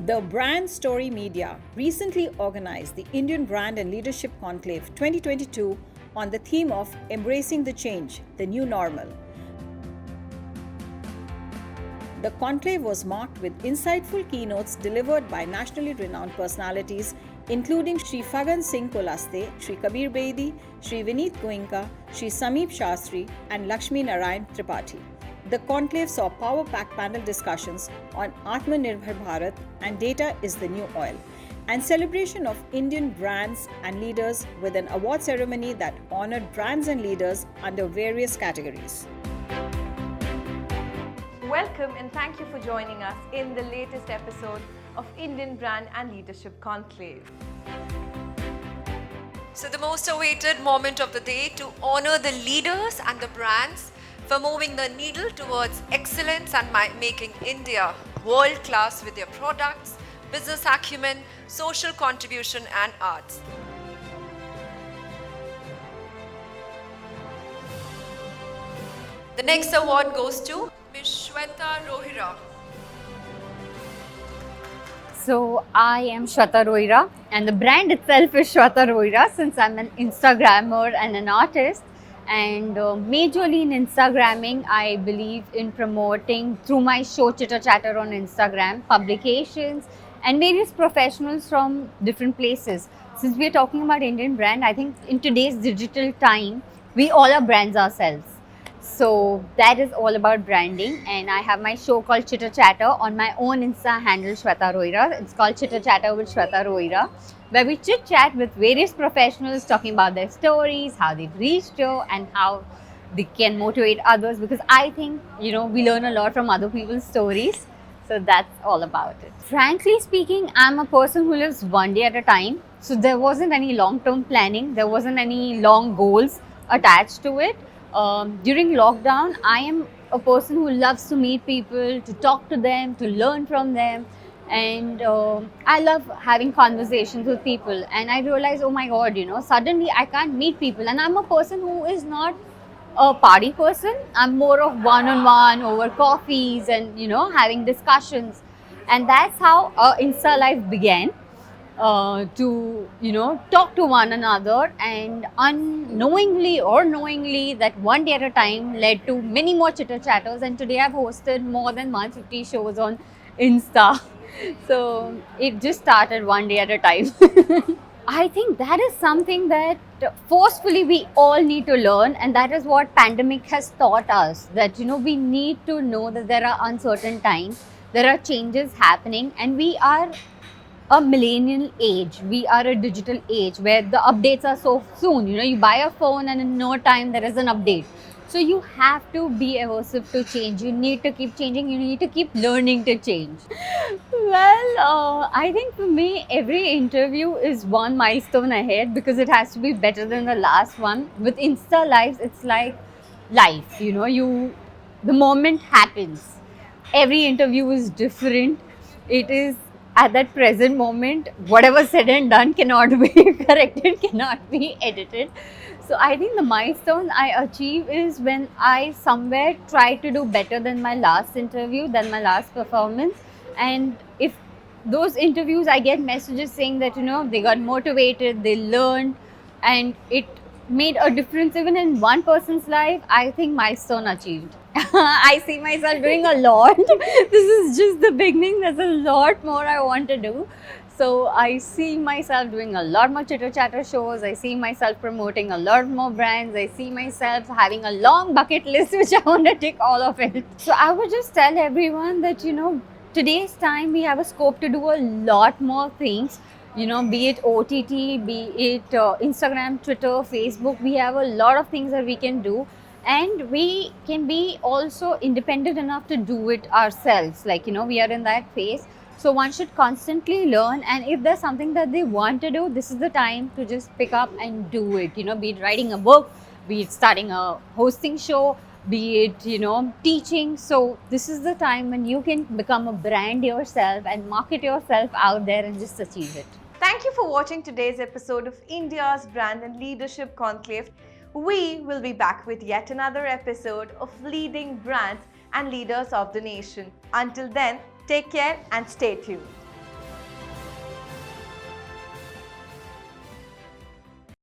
The Brand Story Media recently organized the Indian Brand and Leadership Conclave 2022 on the theme of Embracing the Change, the New Normal. The conclave was marked with insightful keynotes delivered by nationally renowned personalities including Shri Fagan Singh Kolaste, Shri Kabir Bedi, Shri Vineet Goenka, Shri Sameep Shastri and Lakshmi Narayan Tripathi. The conclave saw power-packed panel discussions on Atmanirbhar Bharat and Data is the New Oil, and celebration of Indian brands and leaders with an award ceremony that honored brands and leaders under various categories. Welcome and thank you for joining us in the latest episode of Indian Brand and Leadership Conclave. So the most awaited moment of the day to honor the leaders and the brands for moving the needle towards excellence and making India world-class with their products, business acumen, social contribution and arts. The next award goes to Ms. Shweta Rohira. So I am Shweta Rohira and the brand itself is Shweta Rohira since I'm an Instagrammer and an artist. And majorly in Instagramming, I believe in promoting through my show Chitter Chatter on Instagram, publications and various professionals from different places. Since we are talking about Indian brand, I think in today's digital time, we all are brands ourselves. So that is all about branding, and I have my show called Chitter Chatter on my own Insta handle Shweta Rohira. It's called Chitter Chatter with Shweta Rohira, where we chit chat with various professionals talking about their stories, how they've reached here and how they can motivate others, because I think, we learn a lot from other people's stories. So that's all about it. Frankly speaking, I'm a person who lives one day at a time. So there wasn't any long-term planning. There wasn't any long goals attached to it. During lockdown, I am a person who loves to meet people, to talk to them, to learn from them. And I love having conversations with people. And I realized, oh my God, suddenly I can't meet people. And I'm a person who is not a party person. I'm more of one-on-one over coffees and, having discussions. And that's how Insta Life began. To talk to one another, and unknowingly or knowingly that one day at a time led to many more chitter chatters, and today I've hosted more than 150 shows on Insta. So it just started one day at a time. I think that is something that forcefully we all need to learn, and that is what pandemic has taught us, that we need to know that there are uncertain times, there are changes happening, and we are a millennial age. We are a digital age where the updates are so soon. You buy a phone and in no time there is an update. So you have to be aversive to change. You need to keep changing. You need to keep learning to change. Well, I think for me, every interview is one milestone ahead because it has to be better than the last one. With Insta Lives, it's like life. The moment happens. Every interview is different. It is at that present moment, whatever said and done cannot be corrected, cannot be edited. So I think the milestone I achieve is when I somewhere try to do better than my last interview, than my last performance. And if those interviews, I get messages saying that, they got motivated, they learned, and it made a difference even in one person's life, I think milestone achieved. I see myself doing a lot. This is just the beginning. There's a lot more I want to do. So I see myself doing a lot more chitter chatter shows. I see myself promoting a lot more brands. I see myself having a long bucket list which I want to tick all of it. So I would just tell everyone that, today's time we have a scope to do a lot more things. Be it OTT, be it Instagram, Twitter, Facebook, we have a lot of things that we can do. And we can be also independent enough to do it ourselves. Like, we are in that phase. So one should constantly learn. And if there's something that they want to do, this is the time to just pick up and do it. Be it writing a book, be it starting a hosting show, be it, teaching. So this is the time when you can become a brand yourself and market yourself out there and just achieve it. Thank you for watching today's episode of India's Brand and Leadership Conclave. We will be back with yet another episode of leading brands and leaders of the nation. Until then, take care and stay tuned.